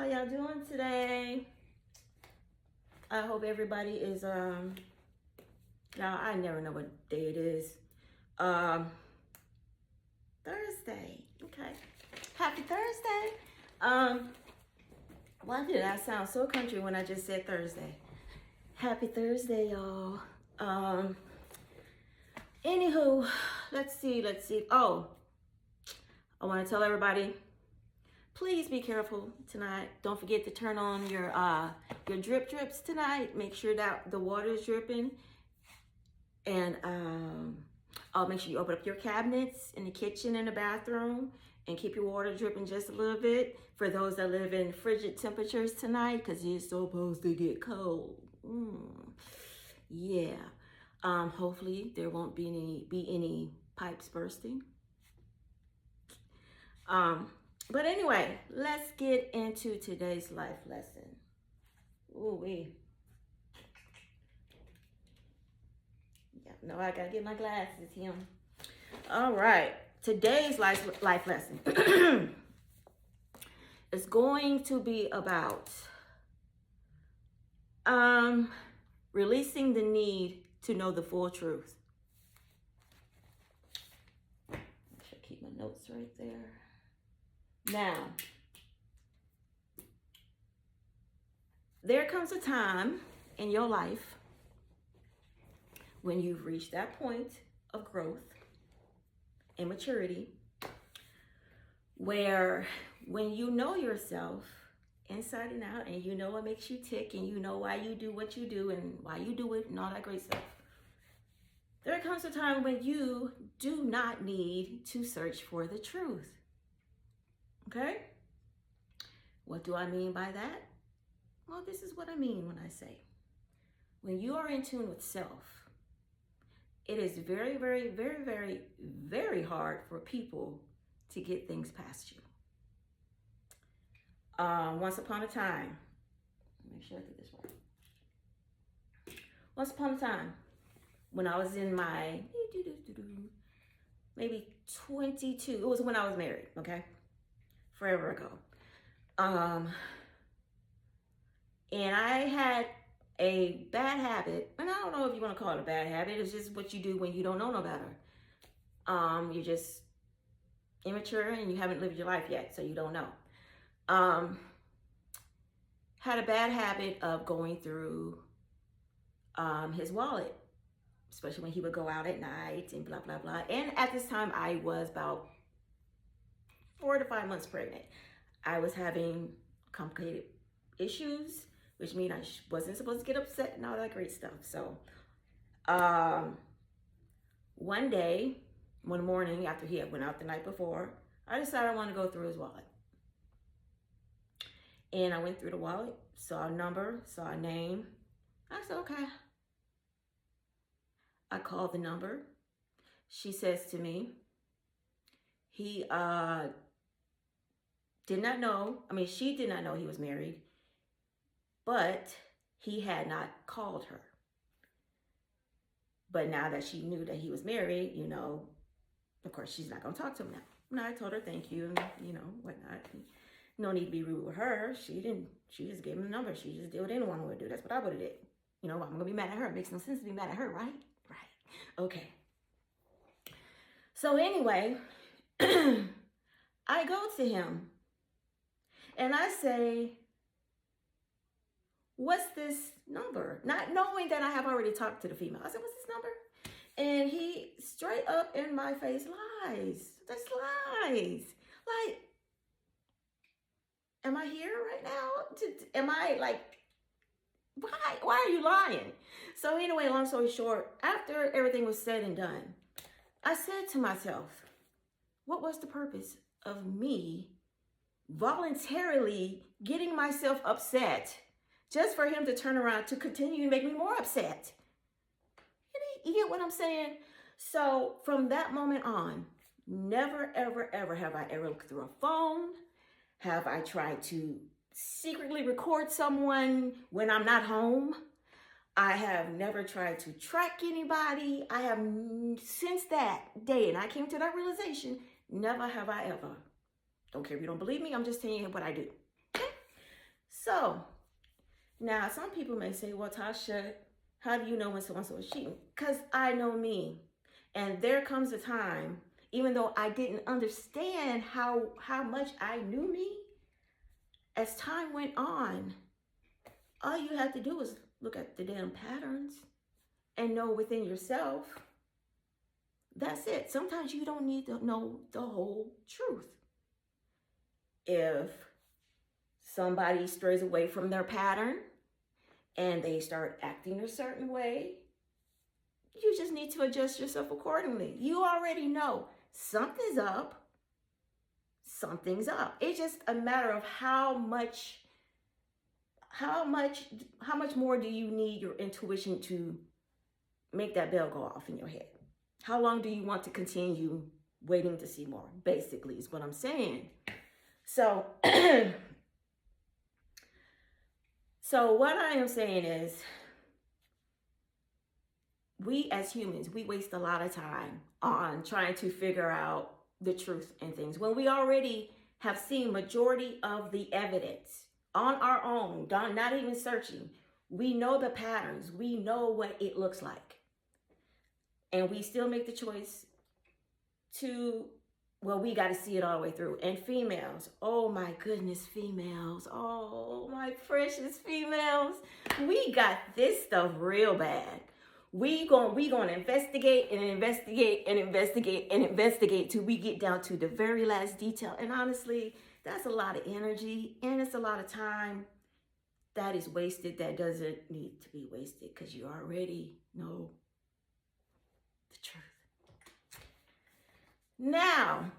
y'all doing today? I hope everybody is now I never know what day it is. Thursday. Okay. Happy Thursday. Why did I sound so country when I just said Thursday? Happy Thursday, y'all. Anywho, let's see. Oh, I want to tell everybody, please be careful tonight. Don't forget to turn on your drip drips tonight. Make sure that the water is dripping. And make sure you open up your cabinets in the kitchen and the bathroom and keep your water dripping just a little bit for those that live in frigid temperatures tonight, because it's supposed to get cold. Yeah. Hopefully there won't be any pipes bursting. But anyway, let's get into today's life lesson. Ooh-wee. Yeah, no, I gotta get my glasses, him. All right, today's life lesson is going to be about releasing the need to know the full truth. I should keep my notes right there. Now, there comes a time in your life when you've reached that point of growth and maturity where when you know yourself inside and out and you know what makes you tick and you know why you do what you do and why you do it and all that great stuff, there comes a time when you do not need to search for the truth. Okay? What do I mean by that? Well, this is what I mean when I say, when you are in tune with self, it is very, very, very, very, very hard for people to get things past you. Once upon a time, make sure I get this right. Once upon a time, when I was in my maybe 22, it was when I was married, okay? Forever ago. And I had a bad habit, and I don't know if you want to call it a bad habit, it's just what you do when you don't know no better. You're just immature and you haven't lived your life yet, so you don't know. Had a bad habit of going through his wallet, especially when he would go out at night and blah, blah, blah. And at this time, I was about 4 to 5 months pregnant. I was having complicated issues, which means I wasn't supposed to get upset and all that great stuff. So one morning after he had went out the night before, I decided I wanted to go through his wallet. And I went through the wallet, saw a number, saw a name. I said, okay. I called the number. She says to me, he did not know, she did not know he was married, but he had not called her. But now that she knew that he was married, of course, she's not going to talk to him now. And I told her thank you and, whatnot. No need to be rude with her. She just gave him the number. She just did what anyone would do. That's what I would have did. I'm going to be mad at her. It makes no sense to be mad at her, right? Right. Okay. So anyway, I go to him and I say, what's this number? Not knowing that I have already talked to the female. I said, what's this number? And he straight up in my face lies. That's lies. Like, am I here right now? Am I like, why are you lying? So anyway, long story short, after everything was said and done, I said to myself, what was the purpose of me voluntarily getting myself upset just for him to turn around to continue to make me more upset? You get what I'm saying? So from that moment on, never, ever, ever have I ever looked through a phone. Have I tried to secretly record someone when I'm not home? I have never tried to track anybody. I have, since that day, and I came to that realization, never have I ever. Don't care if you don't believe me, I'm just telling you what I do. Okay? So now some people may say, well, Tasha, how do you know when so-and-so is cheating? Because I know me. And there comes a time, even though I didn't understand how much I knew me, as time went on, all you had to do was look at the damn patterns and know within yourself. That's it. Sometimes you don't need to know the whole truth. If somebody strays away from their pattern and they start acting a certain way, you just need to adjust yourself accordingly. You already know something's up. Something's up. It's just a matter of how much more do you need your intuition to make that bell go off in your head? How long do you want to continue waiting to see more? Basically, is what I'm saying. So, so what I am saying is, we as humans, we waste a lot of time on trying to figure out the truth in things when we already have seen majority of the evidence on our own, not even searching. We know the patterns. We know what it looks like. And we still make the choice to, well, we got to see it all the way through. And females, oh my goodness, females, oh my precious females, we got this stuff real bad. We gonna investigate and investigate and investigate and investigate till we get down to the very last detail. And honestly, that's a lot of energy and it's a lot of time that is wasted that doesn't need to be wasted because you already know the truth. Now,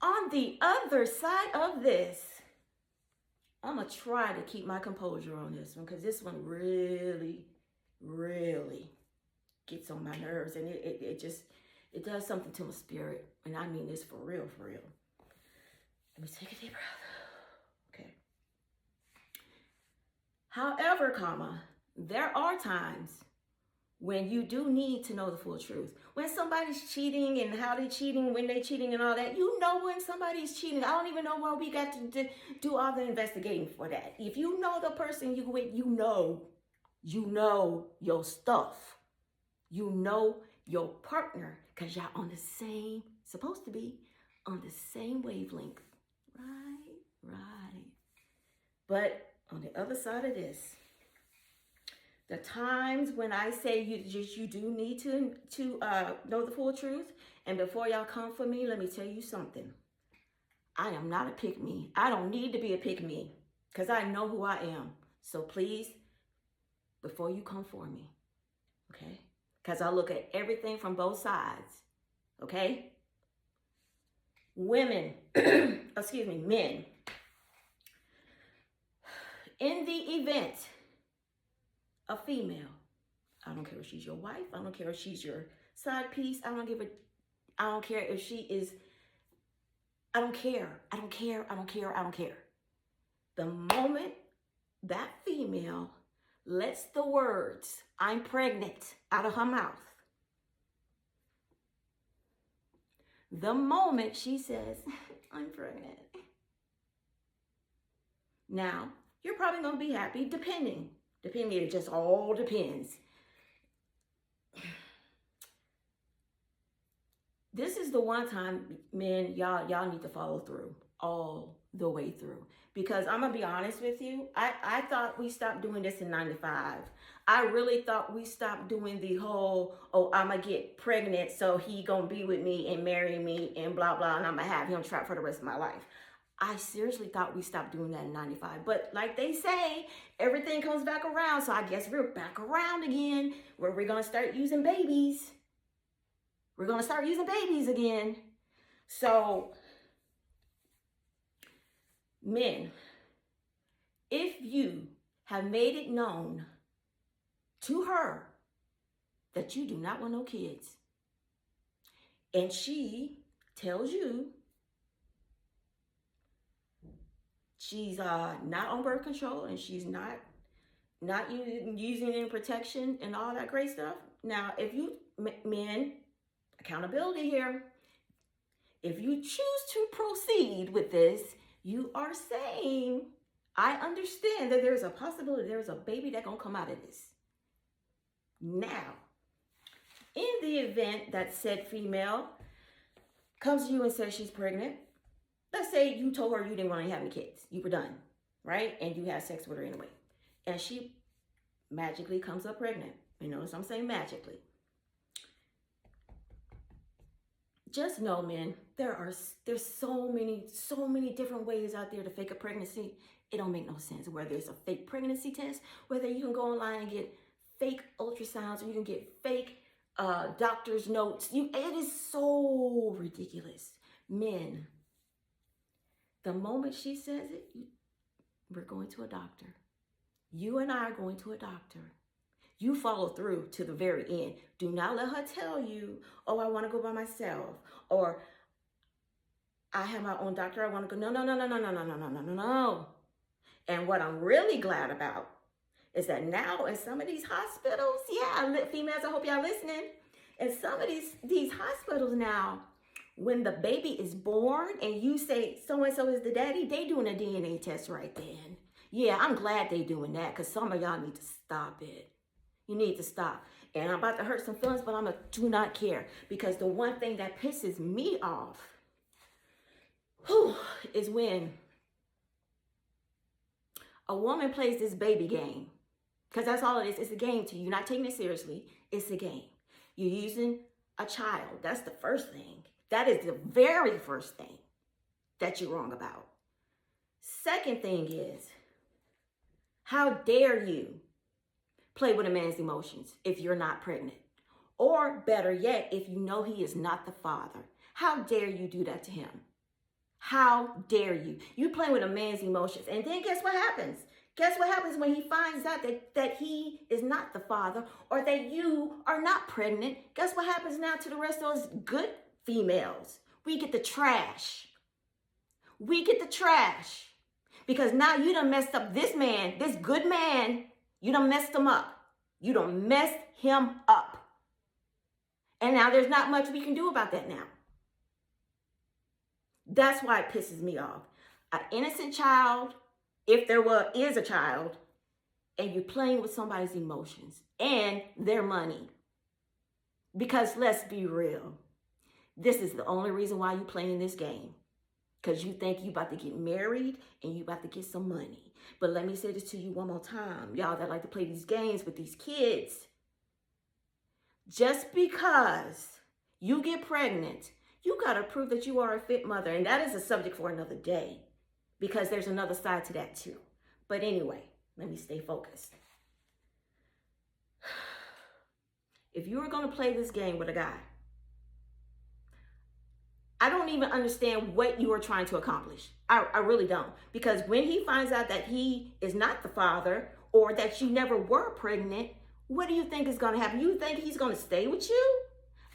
on the other side of this, I'm gonna try to keep my composure on this one because this one really gets on my nerves, and it does something to my spirit, and I mean this for real. Let me take a deep breath. Okay. However, there are times when you do need to know the full truth. When somebody's cheating and how they're cheating, when they're cheating and all that, you know when somebody's cheating. I don't even know why we got to do all the investigating for that. If you know the person you with, you know your stuff. You know your partner because y'all on the same, supposed to be on the same wavelength. Right. But on the other side of this, the times when I say you do need to know the full truth, and before y'all come for me, let me tell you something. I am not a pick-me. I don't need to be a pick-me because I know who I am. So please, before you come for me, okay? Because I look at everything from both sides, okay? Women, men. In the event a female, I don't care if she's your wife, I don't care if she's your side piece, I don't care if she is, I don't care. The moment that female lets the words, I'm pregnant, out of her mouth, the moment she says, I'm pregnant. Now, you're probably going to be happy, depending. It just all depends. This is the one time, men, y'all need to follow through all the way through. Because I'm going to be honest with you, I thought we stopped doing this in 95. I really thought we stopped doing the whole, oh, I'm going to get pregnant so he going to be with me and marry me and blah, blah, and I'm going to have him trapped for the rest of my life. I seriously thought we stopped doing that in 95. But like they say, everything comes back around. So I guess we're back around again where we're going to start using babies. We're going to start using babies again. So, men, if you have made it known to her that you do not want no kids, and she tells you she's not on birth control and she's not using any protection and all that great stuff. Now, if you, men, accountability here, if you choose to proceed with this, you are saying, I understand that there's a possibility there's a baby that gonna come out of this. Now, in the event that said female comes to you and says she's pregnant, let's say you told her you didn't want to have any kids. You were done, right? And you had sex with her anyway. And she magically comes up pregnant. You notice I'm saying magically. Just know, men, there's so many different ways out there to fake a pregnancy. It don't make no sense. Whether it's a fake pregnancy test, whether you can go online and get fake ultrasounds, or you can get fake doctor's notes. It is so ridiculous. Men, the moment she says it, we're going to a doctor. You and I are going to a doctor. You follow through to the very end. Do not let her tell you, oh, I want to go by myself, or I have my own doctor, I want to go. No. And what I'm really glad about is that now in some of these hospitals, females, I hope y'all listening. In some of these hospitals now, when the baby is born and you say so-and-so is the daddy, they doing a DNA test right then. Yeah, I'm glad they doing that, because some of y'all need to stop it. You need to stop. And I'm about to hurt some feelings, but do not care. Because the one thing that pisses me off is when a woman plays this baby game. Because that's all it is. It's a game to you. You're not taking it seriously. It's a game. You're using a child. That's the first thing. That is the very first thing that you're wrong about. Second thing is, how dare you play with a man's emotions if you're not pregnant? Or better yet, if you know he is not the father. How dare you do that to him? How dare you? You play with a man's emotions. And then guess what happens? Guess what happens when he finds out that he is not the father, or that you are not pregnant? Guess what happens now to the rest of those good females? We get the trash. We get the trash. Because now you done messed up this man, this good man. You done messed him up. You done messed him up. And now there's not much we can do about that now. That's why it pisses me off. An innocent child, if there is a child, and you're playing with somebody's emotions and their money. Because let's be real. This is the only reason why you're playing this game. Because you think you about to get married and you about to get some money. But let me say this to you one more time. Y'all that like to play these games with these kids. Just because you get pregnant, you got to prove that you are a fit mother. And that is a subject for another day. Because there's another side to that too. But anyway, let me stay focused. If you are going to play this game with a guy, I don't even understand what you are trying to accomplish. I really don't. Because when he finds out that he is not the father, or that you never were pregnant, what do you think is going to happen? You think he's going to stay with you?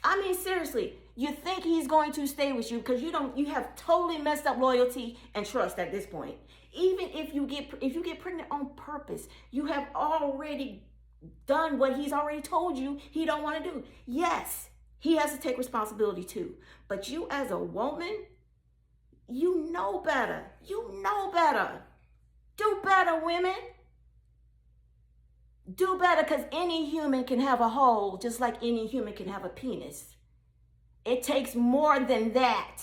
I mean, seriously, you think he's going to stay with you because you have totally messed up loyalty and trust at this point. Even if you get pregnant on purpose, you have already done what he's already told you he don't want to do. Yes, he has to take responsibility too. But you as a woman, you know better. You know better. Do better, women. Do better, because any human can have a hole just like any human can have a penis. It takes more than that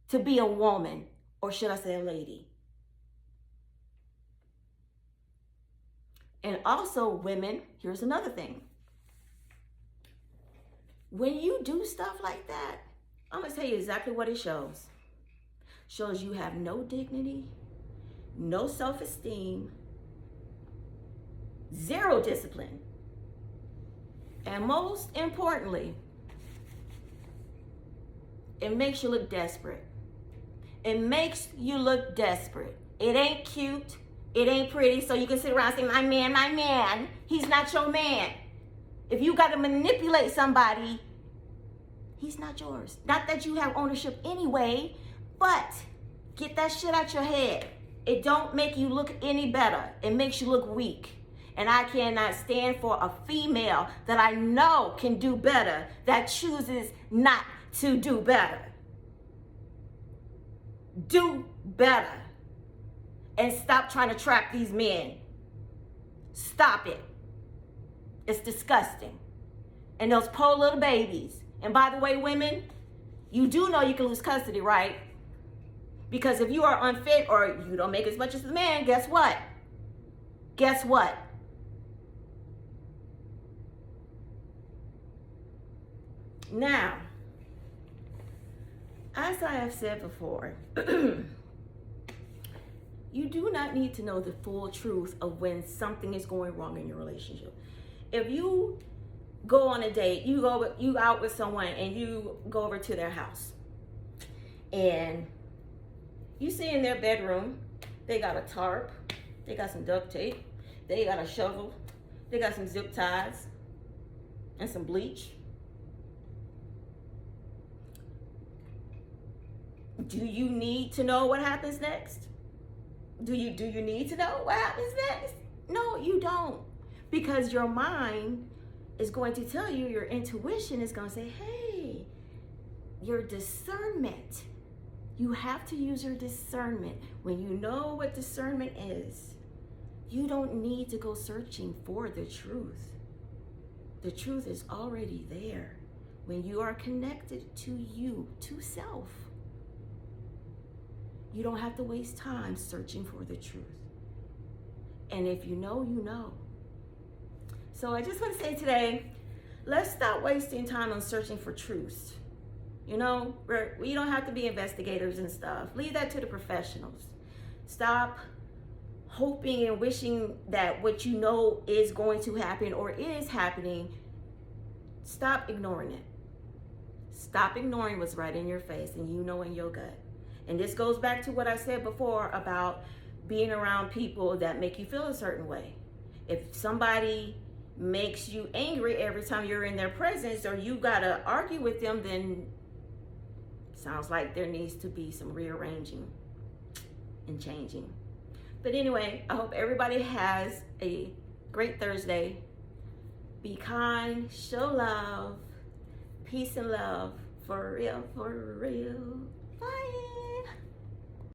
to be a woman, or should I say a lady. And also, women, here's another thing. When you do stuff like that, I'm going to tell you exactly what it shows. Shows you have no dignity, no self-esteem, zero discipline. And most importantly, it makes you look desperate. It makes you look desperate. It ain't cute. It ain't pretty. So you can sit around and say, my man. He's not your man. If you got to manipulate somebody, he's not yours. Not that you have ownership anyway, but get that shit out your head. It don't make you look any better. It makes you look weak. And I cannot stand for a female that I know can do better that chooses not to do better. Do better. and stop trying to trap these men. Stop it. It's disgusting. And those poor little babies. And by the way, women, you do know you can lose custody, right? Because if you are unfit or you don't make as much as the man, guess what? Guess what? Now, as I have said before, you do not need to know the full truth of when something is going wrong in your relationship. If you go on a date, you out with someone and you go over to their house and you see in their bedroom, they got a tarp, they got some duct tape, they got a shovel, they got some zip ties and some bleach. Do you need to know what happens next? Do you need to know what happens next? No, you don't. Because your mind is going to tell you, your intuition is going to say, hey, your discernment. You have to use your discernment. When you know what discernment is, you don't need to go searching for the truth. The truth is already there when you are connected to you, to self. You don't have to waste time searching for the truth. And if you know, you know. So I just want to say today, let's stop wasting time on searching for truths. You know, we don't have to be investigators and stuff. Leave that to the professionals. Stop hoping and wishing that what you know is going to happen or is happening. Stop ignoring it. Stop ignoring what's right in your face and you know in your gut. And this goes back to what I said before about being around people that make you feel a certain way. If somebody makes you angry every time you're in their presence or you gotta argue with them, then sounds like there needs to be some rearranging and changing. But anyway, I hope everybody has a great Thursday. Be kind, show love, peace and love, for real, for real. Bye.